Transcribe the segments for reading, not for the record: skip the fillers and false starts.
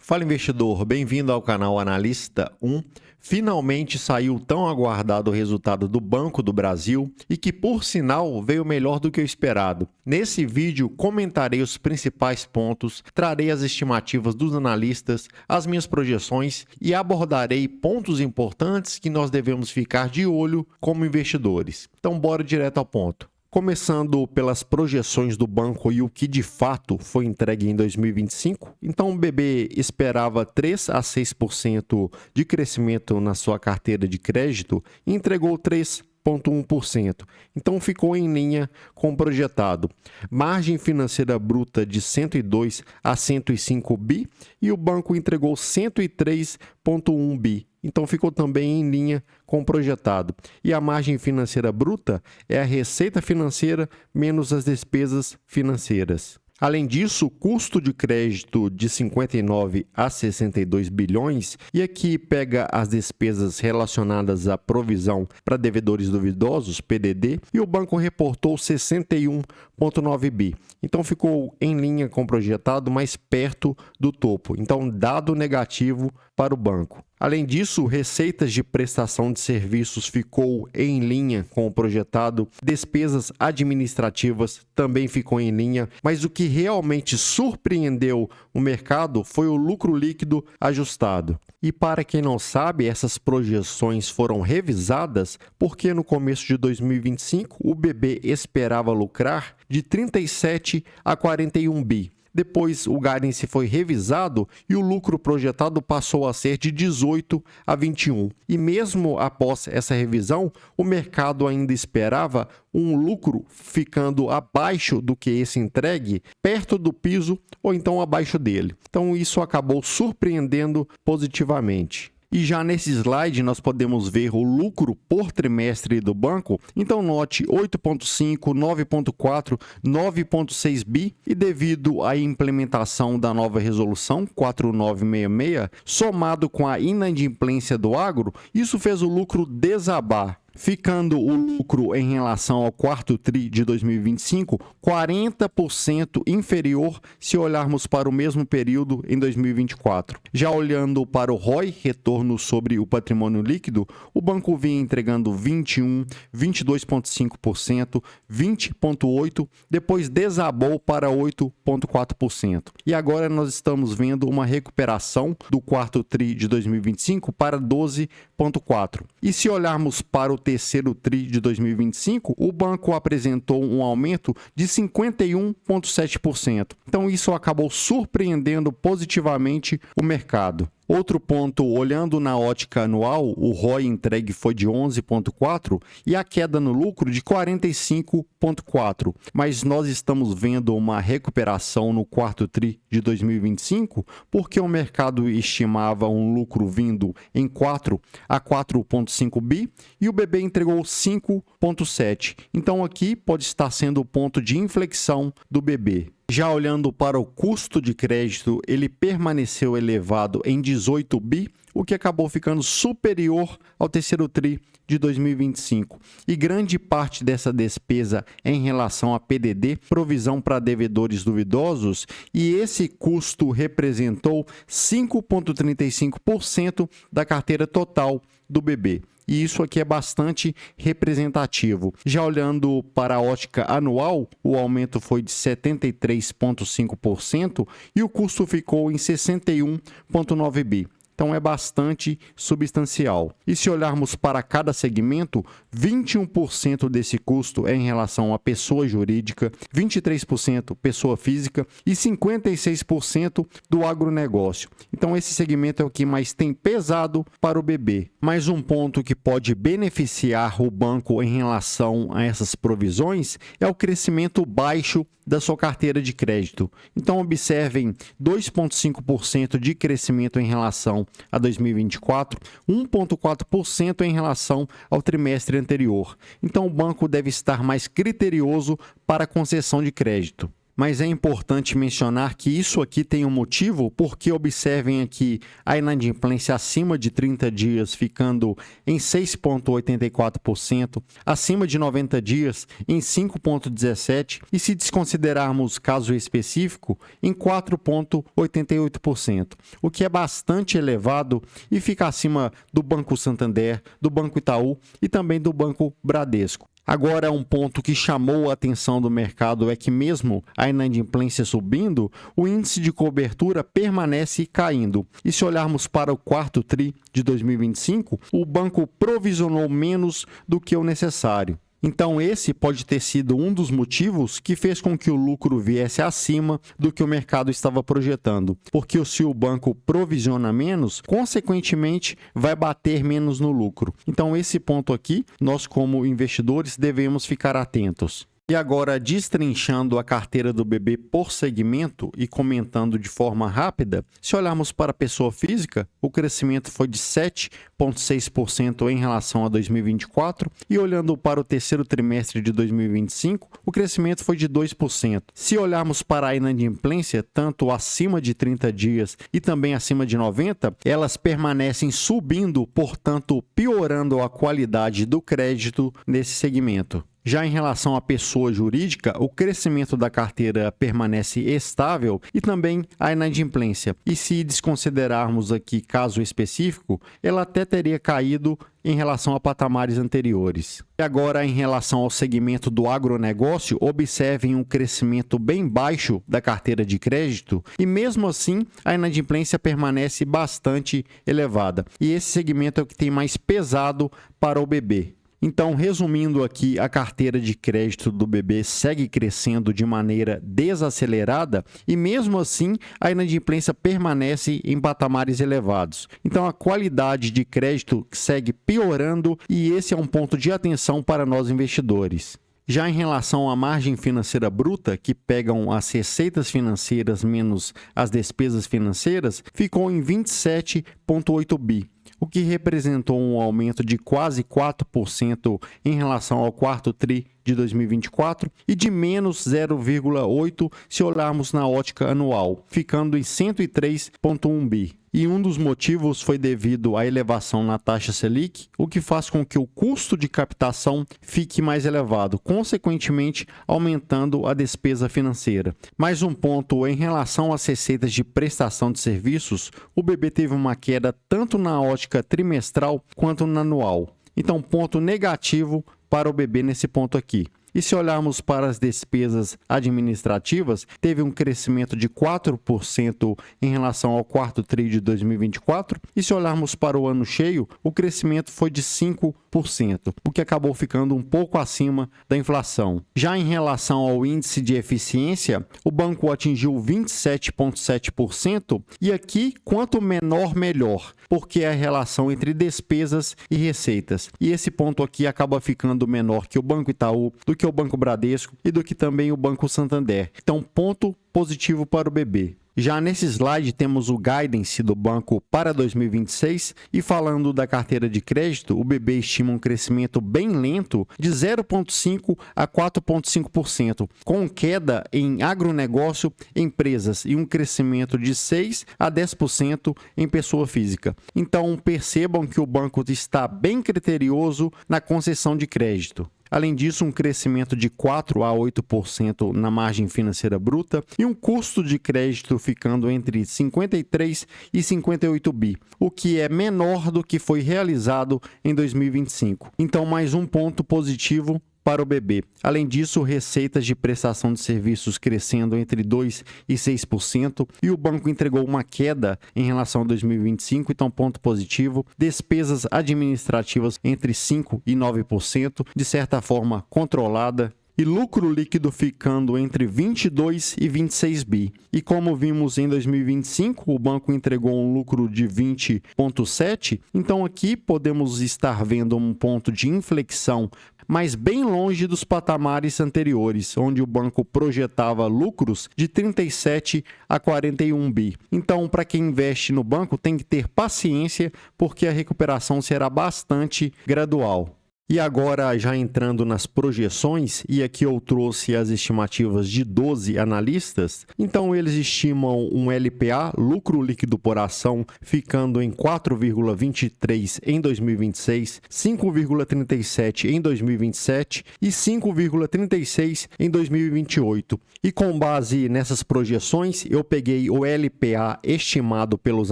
Fala investidor, bem-vindo ao canal Analista 1. Finalmente saiu o tão aguardado resultado do Banco do Brasil e que, por sinal, veio melhor do que o esperado. Nesse vídeo, comentarei os principais pontos, trarei as estimativas dos analistas, as minhas projeções e abordarei pontos importantes que nós devemos ficar de olho como investidores. Então, bora direto ao ponto. Começando pelas projeções do banco e o que de fato foi entregue em 2025, então o BB esperava 3 a 6% de crescimento na sua carteira de crédito e entregou 3,1%. Então ficou em linha com o projetado. Margem financeira bruta de 102 a 105 bi e o banco entregou 103,1 bi. Então ficou também em linha com o projetado. E a margem financeira bruta é a receita financeira menos as despesas financeiras. Além disso, o custo de crédito de 59 a 62 bilhões, e aqui pega as despesas relacionadas à provisão para devedores duvidosos, PDD, e o banco reportou 61,9 bi. Então ficou em linha com o projetado, mais perto do topo. Então, dado negativo para o banco. Além disso, receitas de prestação de serviços ficou em linha com o projetado, despesas administrativas também ficou em linha, mas o que realmente surpreendeu o mercado foi o lucro líquido ajustado. E para quem não sabe, essas projeções foram revisadas porque no começo de 2025 o BB esperava lucrar de 37 a 41 bi. Depois, o guidance foi revisado e o lucro projetado passou a ser de 18 a 21. E mesmo após essa revisão, o mercado ainda esperava um lucro ficando abaixo do que esse entregue, perto do piso ou então abaixo dele. Então, isso acabou surpreendendo positivamente. E já nesse slide nós podemos ver o lucro por trimestre do banco. Então note 8,5, 9,4, 9,6 bi e devido à implementação da nova resolução 4966, somado com a inadimplência do agro, isso fez o lucro desabar, ficando o lucro em relação ao quarto TRI de 2025 40% inferior se olharmos para o mesmo período em 2024. Já olhando para o ROI, retorno sobre o patrimônio líquido, o banco vinha entregando 21, 22,5%, 20,8%, depois desabou para 8,4%. E agora nós estamos vendo uma recuperação do quarto TRI de 2025 para 12,4%. E se olharmos para o terceiro TRI de 2025, o banco apresentou um aumento de 51,7%. Então, isso acabou surpreendendo positivamente o mercado. Outro ponto, olhando na ótica anual, o ROI entregue foi de 11,4% e a queda no lucro de 45,4%. Mas nós estamos vendo uma recuperação no quarto TRI de 2025 porque o mercado estimava um lucro vindo em 4 a 4,5 bi e o BB entregou 5,7%. Então aqui pode estar sendo o ponto de inflexão do BB. Já olhando para o custo de crédito, ele permaneceu elevado em 18 bi, o que acabou ficando superior ao terceiro TRI de 2025. E grande parte dessa despesa é em relação a PDD, provisão para devedores duvidosos, e esse custo representou 5,35% da carteira total do BB. E isso aqui é bastante representativo. Já olhando para a ótica anual, o aumento foi de 73,5% e o custo ficou em 61,9 bi. Então é bastante substancial. E se olharmos para cada segmento, 21% desse custo é em relação à pessoa jurídica, 23% pessoa física e 56% do agronegócio. Então esse segmento é o que mais tem pesado para o BB. Mais um ponto que pode beneficiar o banco em relação a essas provisões é o crescimento baixo da sua carteira de crédito. Então observem 2,5% de crescimento em relação a 2024, 1,4% em relação ao trimestre anterior. Então o banco deve estar mais criterioso para a concessão de crédito. Mas é importante mencionar que isso aqui tem um motivo, porque observem aqui a inadimplência acima de 30 dias ficando em 6,84%, acima de 90 dias em 5,17% e se desconsiderarmos caso específico, em 4,88%, o que é bastante elevado e fica acima do Banco Santander, do Banco Itaú e também do Banco Bradesco. Agora, um ponto que chamou a atenção do mercado é que mesmo a inadimplência subindo, o índice de cobertura permanece caindo. E se olharmos para o quarto TRI de 2025, o banco provisionou menos do que o necessário. Então, esse pode ter sido um dos motivos que fez com que o lucro viesse acima do que o mercado estava projetando. Porque se o banco provisiona menos, consequentemente, vai bater menos no lucro. Então, esse ponto aqui, nós como investidores devemos ficar atentos. E agora, destrinchando a carteira do BB por segmento e comentando de forma rápida, se olharmos para a pessoa física, o crescimento foi de 7,6% em relação a 2024 e olhando para o terceiro trimestre de 2025, o crescimento foi de 2%. Se olharmos para a inadimplência, tanto acima de 30 dias e também acima de 90, elas permanecem subindo, portanto, piorando a qualidade do crédito nesse segmento. Já em relação à pessoa jurídica, o crescimento da carteira permanece estável e também a inadimplência. E se desconsiderarmos aqui caso específico, ela até teria caído em relação a patamares anteriores. E agora, em relação ao segmento do agronegócio, observem um crescimento bem baixo da carteira de crédito e, mesmo assim, a inadimplência permanece bastante elevada. E esse segmento é o que tem mais pesado para o BB. Então, resumindo aqui, a carteira de crédito do BB segue crescendo de maneira desacelerada e, mesmo assim, a inadimplência permanece em patamares elevados. Então, a qualidade de crédito segue piorando e esse é um ponto de atenção para nós investidores. Já em relação à margem financeira bruta, que pegam as receitas financeiras menos as despesas financeiras, ficou em 27,8 bi. O que representou um aumento de quase 4% em relação ao quarto TRI de 2024 e de menos 0,8% se olharmos na ótica anual, ficando em 103,1 bi. E um dos motivos foi devido à elevação na taxa Selic, o que faz com que o custo de captação fique mais elevado, consequentemente aumentando a despesa financeira. Mais um ponto, em relação às receitas de prestação de serviços, o BB teve uma queda tanto na ótica trimestral quanto na anual. Então, ponto negativo para o BB nesse ponto aqui. E se olharmos para as despesas administrativas, teve um crescimento de 4% em relação ao quarto TRI de 2024. E se olharmos para o ano cheio, o crescimento foi de 5%, o que acabou ficando um pouco acima da inflação. Já em relação ao índice de eficiência, o banco atingiu 27,7% e aqui, quanto menor, melhor, porque é a relação entre despesas e receitas. E esse ponto aqui acaba ficando menor que o Banco Itaú, do que o Banco Bradesco e do que também o Banco Santander. Então, ponto positivo para o BB. Já nesse slide temos o guidance do banco para 2026 e falando da carteira de crédito, o BB estima um crescimento bem lento de 0,5% a 4,5%, com queda em agronegócio, empresas e um crescimento de 6% a 10% em pessoa física. Então percebam que o banco está bem criterioso na concessão de crédito. Além disso, um crescimento de 4% a 8% na margem financeira bruta e um custo de crédito ficando entre 53 e 58 bi, o que é menor do que foi realizado em 2025. Então, mais um ponto positivo para o BB. Além disso, receitas de prestação de serviços crescendo entre 2% e 6% e o banco entregou uma queda em relação a 2025, então ponto positivo. Despesas administrativas entre 5% e 9%, de certa forma controlada. E lucro líquido ficando entre 22 e 26 bi. E como vimos em 2025, o banco entregou um lucro de 20,7, então aqui podemos estar vendo um ponto de inflexão, mas bem longe dos patamares anteriores, onde o banco projetava lucros de 37 a 41 bi. Então, para quem investe no banco, tem que ter paciência, porque a recuperação será bastante gradual. E agora, já entrando nas projeções, e aqui eu trouxe as estimativas de 12 analistas, então eles estimam um LPA, lucro líquido por ação, ficando em 4,23 em 2026, 5,37 em 2027 e 5,36 em 2028. E com base nessas projeções, eu peguei o LPA estimado pelos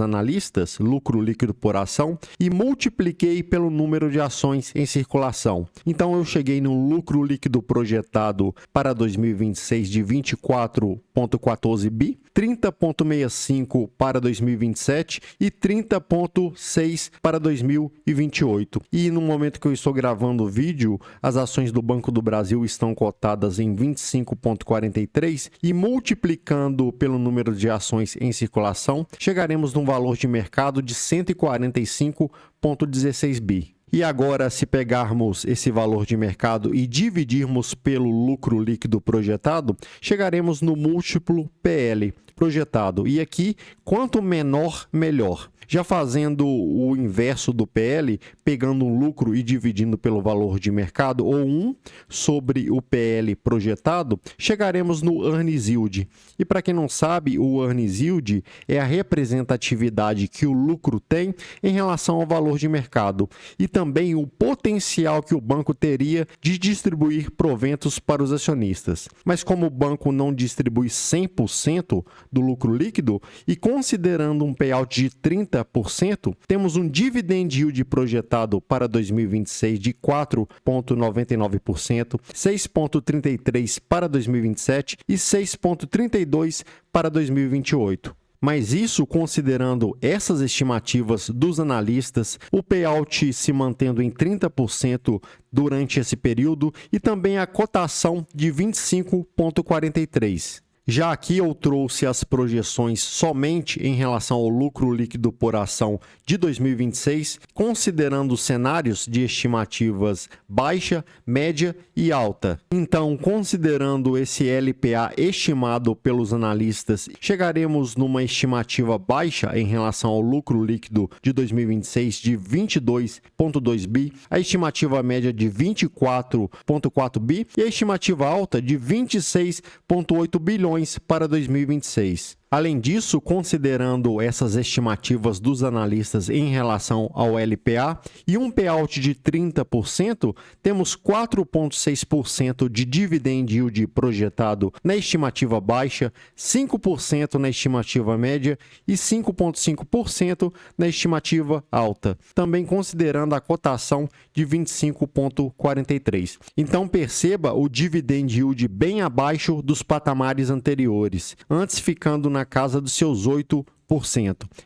analistas, lucro líquido por ação, e multipliquei pelo número de ações em circulação. Então, eu cheguei no lucro líquido projetado para 2026 de 24,14 bi, 30,65 para 2027 e 30,6 para 2028. E no momento que eu estou gravando o vídeo, as ações do Banco do Brasil estão cotadas em 25,43 e multiplicando pelo número de ações em circulação, chegaremos num valor de mercado de 145,16 bi. E agora, se pegarmos esse valor de mercado e dividirmos pelo lucro líquido projetado, chegaremos no múltiplo PL projetado. E aqui, quanto menor, melhor. Já fazendo o inverso do PL, pegando um lucro e dividindo pelo valor de mercado, ou 1 sobre o PL projetado, chegaremos no Earnings Yield. E para quem não sabe, o Earnings Yield é a representatividade que o lucro tem em relação ao valor de mercado e também o potencial que o banco teria de distribuir proventos para os acionistas. Mas como o banco não distribui 100% do lucro líquido e considerando um payout de 30%, temos um dividend yield projetado para 2026 de 4,99%, 6,33% para 2027 e 6,32% para 2028. Mas isso considerando essas estimativas dos analistas, o payout se mantendo em 30% durante esse período e também a cotação de 25,43%. Já aqui eu trouxe as projeções somente em relação ao lucro líquido por ação de 2026, considerando cenários de estimativas baixa, média e alta. Então, considerando esse LPA estimado pelos analistas, chegaremos numa estimativa baixa em relação ao lucro líquido de 2026 de 22,2 bi, a estimativa média de 24,4 bi e a estimativa alta de 26,8 bilhões para 2026. Além disso, considerando essas estimativas dos analistas em relação ao LPA e um payout de 30%, temos 4,6% de dividend yield projetado na estimativa baixa, 5% na estimativa média e 5,5% na estimativa alta, também considerando a cotação de 25,43. Então perceba o dividend yield bem abaixo dos patamares anteriores, antes ficando na casa dos seus 8%.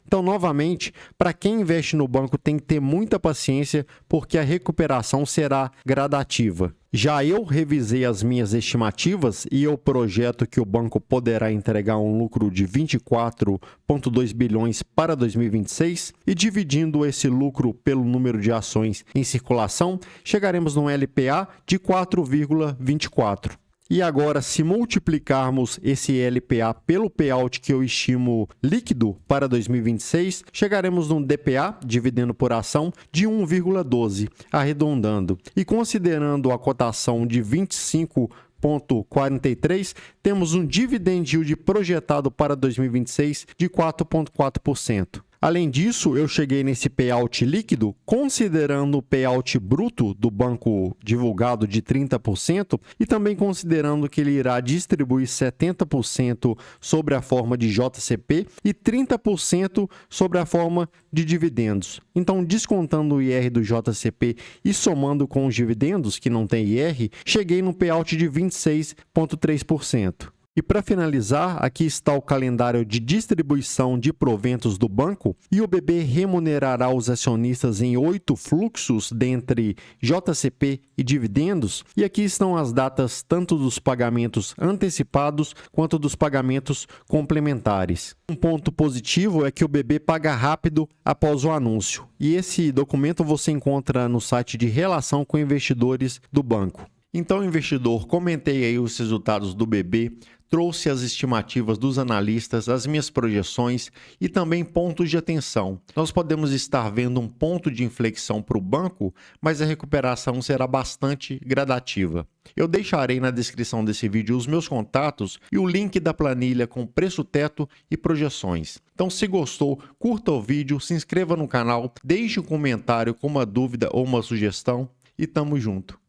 Então, novamente, para quem investe no banco tem que ter muita paciência, porque a recuperação será gradativa. Já eu revisei as minhas estimativas e eu projeto que o banco poderá entregar um lucro de 24,2 bilhões para 2026 e dividindo esse lucro pelo número de ações em circulação, chegaremos num LPA de 4,24. E agora, se multiplicarmos esse LPA pelo payout que eu estimo líquido para 2026, chegaremos num DPA, dividendo por ação, de 1,12, arredondando. E considerando a cotação de 25,43, temos um dividend yield projetado para 2026 de 4,4%. Além disso, eu cheguei nesse payout líquido, considerando o payout bruto do banco divulgado de 30% e também considerando que ele irá distribuir 70% sobre a forma de JCP e 30% sobre a forma de dividendos. Então, descontando o IR do JCP e somando com os dividendos, que não tem IR, cheguei no payout de 26,3%. E para finalizar, aqui está o calendário de distribuição de proventos do banco e o BB remunerará os acionistas em 8 fluxos dentre JCP e dividendos. E aqui estão as datas tanto dos pagamentos antecipados quanto dos pagamentos complementares. Um ponto positivo é que o BB paga rápido após o anúncio. E esse documento você encontra no site de relação com investidores do banco. Então, investidor, comentei aí os resultados do BB, trouxe as estimativas dos analistas, as minhas projeções e também pontos de atenção. Nós podemos estar vendo um ponto de inflexão para o banco, mas a recuperação será bastante gradativa. Eu deixarei na descrição desse vídeo os meus contatos e o link da planilha com preço teto e projeções. Então, se gostou, curta o vídeo, se inscreva no canal, deixe um comentário com uma dúvida ou uma sugestão e tamo junto.